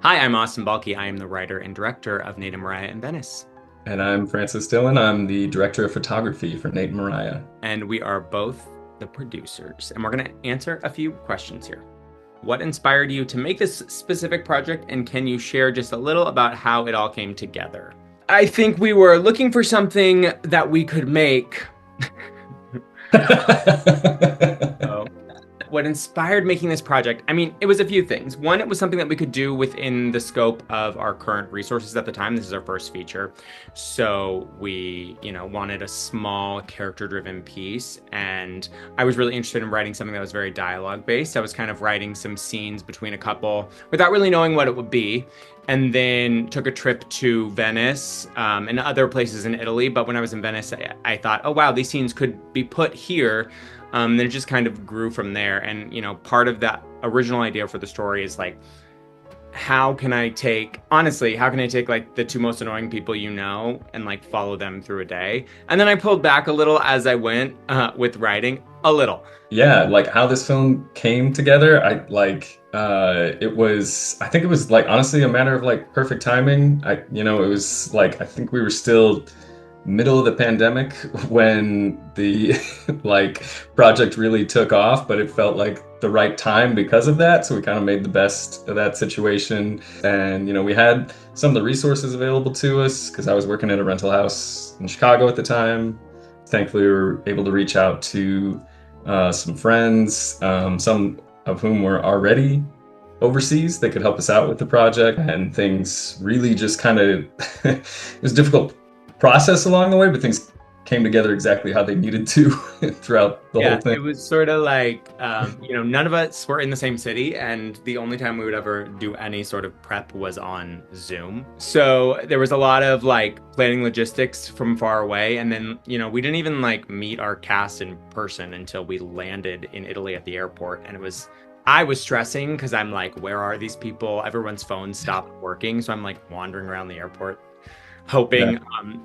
Hi, I'm Austin Balke. I am the writer and director of Nate and Moriah in Venice. And I'm Francis Dillon. I'm the director of photography for Nate and Moriah. And we are both the producers. And we're going to answer a few questions here. What inspired you to make this specific project? And can you share just a little about how it all came together? I think we were looking for something that we could make. Oh. What inspired making this project? I mean, it was a few things. One, it was something that we could do within the scope of our current resources at the time. This is our first feature. So we, wanted a small character-driven piece. And I was really interested in writing something that was very dialogue-based. I was kind of writing some scenes between a couple without really knowing what it would be. And then took a trip to Venice and other places in Italy. But when I was in Venice, I thought, oh, wow, these scenes could be put here. Then it just kind of grew from there. And, part of that original idea for the story is like, how can I take like the two most annoying people and like follow them through a day? And then I pulled back a little as I went with writing a little. Yeah, like how this film came together, I think it was like honestly a matter of like perfect timing. It was like I think we were still middle of the pandemic when the like project really took off, but it felt like the right time because of that. So we kind of made the best of that situation. And, we had some of the resources available to us because I was working at a rental house in Chicago at the time. Thankfully, we were able to reach out to some friends, some of whom were already overseas that could help us out with the project. And things really just kind of, it was difficult process along the way, but things came together exactly how they needed to throughout the whole thing. It was sort of like, none of us were in the same city, and the only time we would ever do any sort of prep was on Zoom. So there was a lot of like planning logistics from far away. And then, we didn't even like meet our cast in person until we landed in Italy at the airport. And I was stressing because I'm like, where are these people? Everyone's phones stopped working. So I'm like wandering around the airport hoping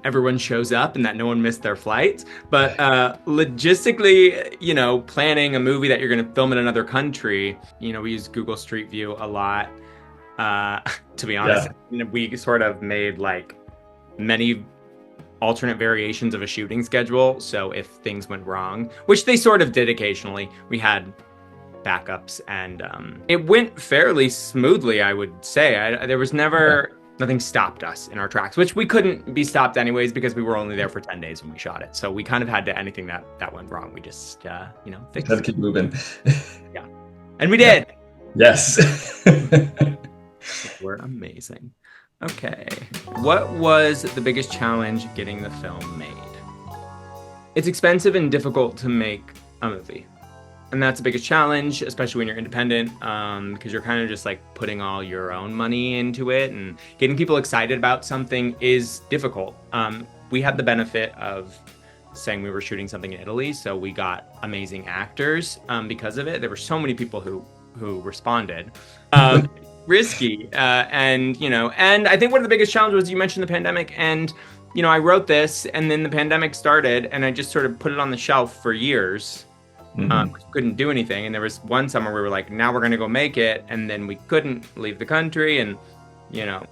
everyone shows up and that no one missed their flights. But logistically, planning a movie that you're going to film in another country, we use Google Street View a lot. To be honest, we sort of made like many alternate variations of a shooting schedule. So if things went wrong, which they sort of did occasionally, we had backups, and it went fairly smoothly, I would say. There was never... Nothing stopped us in our tracks, which we couldn't be stopped anyways because we were only there for 10 days when we shot it. So we kind of had to, anything that went wrong, we just, fixed Had to keep moving. Yeah. And we did. Yes. We're amazing. Okay. What was the biggest challenge getting the film made? It's expensive and difficult to make a movie. And that's the biggest challenge, especially when you're independent, because you're kind of just like putting all your own money into it, and getting people excited about something is difficult. We had the benefit of saying we were shooting something in Italy, so we got amazing actors because of it. There were so many people who responded. Risky, and I think one of the biggest challenges was, you mentioned the pandemic, and I wrote this, and then the pandemic started, and I just sort of put it on the shelf for years. Couldn't do anything, and there was one summer we were like, now we're gonna go make it, and then we couldn't leave the country, and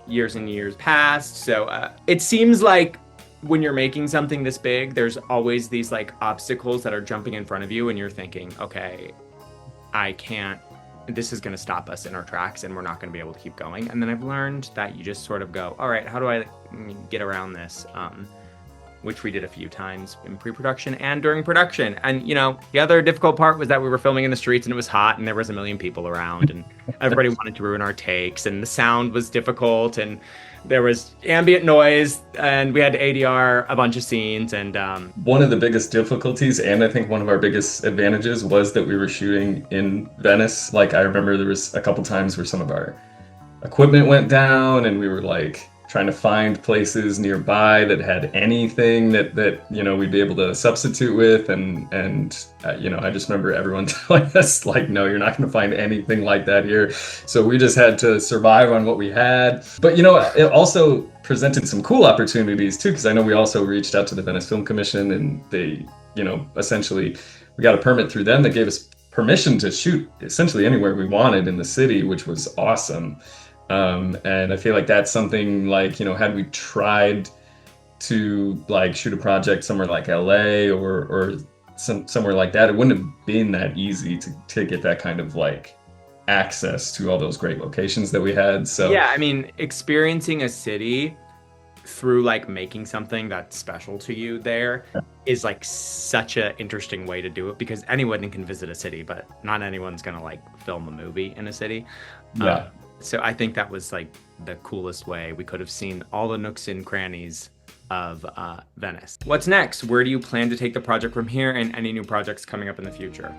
years and years passed. So it seems like when you're making something this big, there's always these like obstacles that are jumping in front of you, and you're thinking, okay, this is gonna stop us in our tracks, and we're not gonna be able to keep going. And then I've learned that you just sort of go, all right, how do I get around this? Which we did a few times in pre-production and during production. And, the other difficult part was that we were filming in the streets, and it was hot, and there was a million people around, and everybody wanted to ruin our takes, and the sound was difficult, and there was ambient noise, and we had to ADR a bunch of scenes. And one of the biggest difficulties, and I think one of our biggest advantages, was that we were shooting in Venice. Like, I remember there was a couple times where some of our equipment went down, and we were like trying to find places nearby that had anything that we'd be able to substitute with, and I just remember everyone telling us like, no, you're not going to find anything like that here. So we just had to survive on what we had. But it also presented some cool opportunities too, because I know we also reached out to the Venice Film Commission, and they essentially we got a permit through them that gave us permission to shoot essentially anywhere we wanted in the city, which was awesome. And I feel like that's something like, had we tried to like shoot a project somewhere like LA or somewhere like that, it wouldn't have been that easy to get that kind of like access to all those great locations that we had. So Yeah, I mean, experiencing a city through like making something that's special to you there is like such a interesting way to do it because anyone can visit a city, but not anyone's gonna like film a movie in a city. Um, yeah. so I think that was like the coolest way we could have seen all the nooks and crannies of Venice. What's next? Where do you plan to take the project from here and any new projects coming up in the future?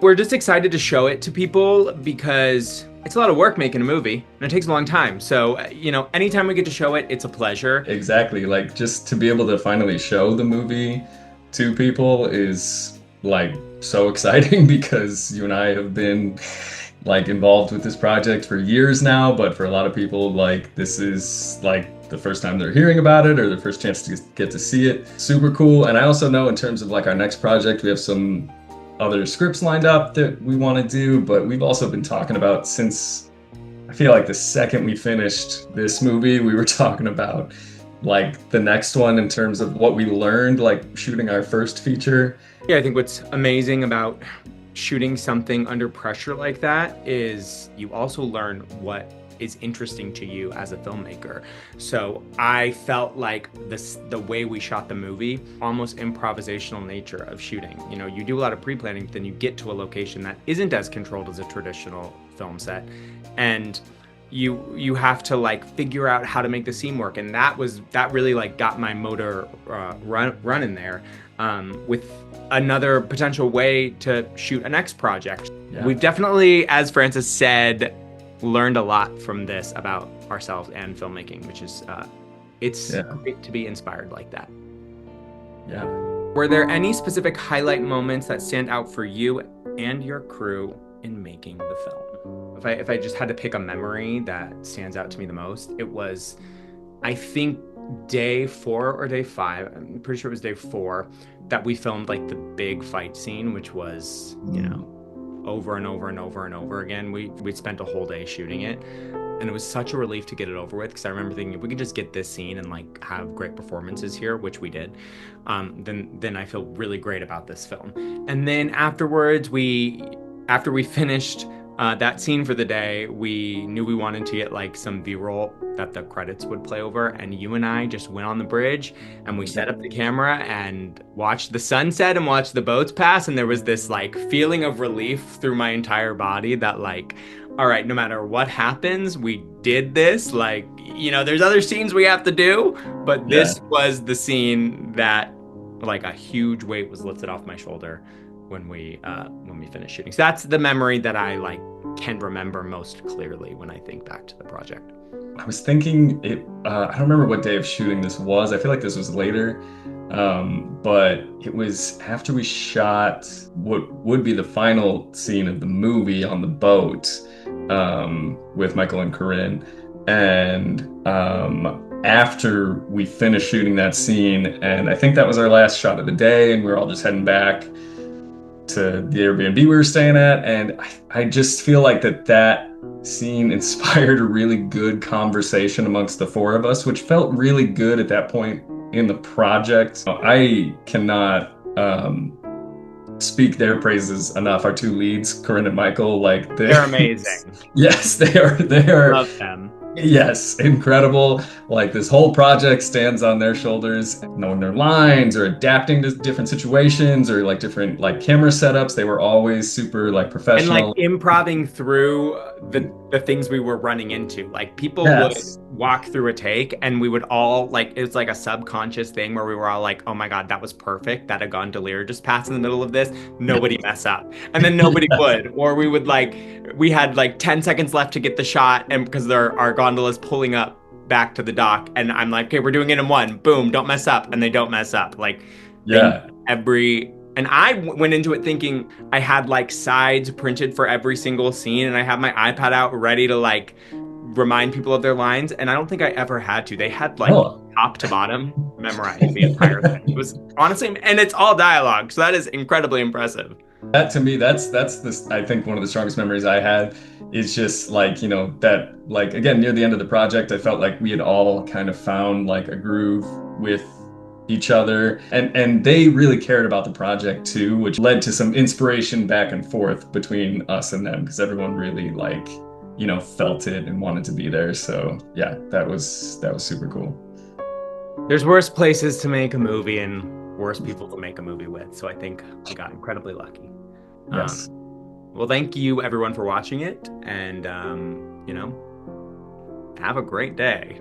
We're just excited to show it to people because it's a lot of work making a movie and it takes a long time. So, anytime we get to show it, it's a pleasure. Exactly. Like just to be able to finally show the movie to people is like so exciting because you and I have been like involved with this project for years now, but for a lot of people, like this is like the first time they're hearing about it or their first chance to get to see it. Super cool. And I also know in terms of like our next project, we have some other scripts lined up that we want to do, but we've also been talking about since I feel like the second we finished this movie, we were talking about like the next one in terms of what we learned, like shooting our first feature. Yeah, I think what's amazing about shooting something under pressure like that is you also learn what is interesting to you as a filmmaker. So I felt like the way we shot the movie, almost improvisational nature of shooting. You do a lot of pre-planning, but then you get to a location that isn't as controlled as a traditional film set, and you have to like figure out how to make the scene work, and that really like got my motor running there. With another potential way to shoot a next project. Yeah. We've definitely, as Francis said, learned a lot from this about ourselves and filmmaking, which is it's great to be inspired like that. Yeah. Were there any specific highlight moments that stand out for you and your crew in making the film? If I just had to pick a memory that stands out to me the most, it was, I think, day 4 or day 5, I'm pretty sure it was day 4, that we filmed like the big fight scene, which was, over and over and over and over again. We'd spent a whole day shooting it, and it was such a relief to get it over with, because I remember thinking, if we could just get this scene and like have great performances here, which we did, then I feel really great about this film. And then afterwards, after we finished that scene for the day, we knew we wanted to get like some B-roll that the credits would play over, and you and I just went on the bridge and we set up the camera and watched the sunset and watched the boats pass, and there was this like feeling of relief through my entire body that like, all right, no matter what happens, we did this. Like, there's other scenes we have to do, but this was the scene that like a huge weight was lifted off my shoulder when we finished shooting. So that's the memory that I like can remember most clearly when I think back to the project. I was thinking I don't remember what day of shooting this was. I feel like this was later, but it was after we shot what would be the final scene of the movie on the boat with Michael and Corinne. And after we finished shooting that scene, and I think that was our last shot of the day, and we were all just heading back to the Airbnb we were staying at, and I just feel like that scene inspired a really good conversation amongst the 4 of us, which felt really good at that point in the project. I cannot speak their praises enough. Our 2 leads, Corinne and Michael, like they're amazing. Yes, they are. Love them. Yes, incredible. Like this whole project stands on their shoulders, knowing their lines or adapting to different situations or like different like camera setups. They were always super like professional. And like improvising through the things we were running into. Like people would walk through a take and we would all like, it was like a subconscious thing where we were all like, oh my God, that was perfect. That a gondolier just passed in the middle of this. Nobody mess up. And then nobody would. Or we would like, we had like 10 seconds left to get the shot, and because our gondola's pulling up back to the dock, and I'm like, okay, we're doing it in 1. Boom, don't mess up. And they don't mess up. Like, and I went into it thinking I had like sides printed for every single scene, and I had my iPad out ready to like remind people of their lines. And I don't think I ever had to. They had like top to bottom memorized the entire thing. It was honestly, and it's all dialogue, so that is incredibly impressive. That to me, that's this. I think one of the strongest memories I had is just like, that like again near the end of the project, I felt like we had all kind of found like a groove with each other, and they really cared about the project too, which led to some inspiration back and forth between us and them because everyone really like, felt it and wanted to be there. So yeah, that was super cool. There's worse places to make a movie and worse people to make a movie with, so I think we got incredibly lucky. Yes. Well, thank you everyone for watching it, and have a great day.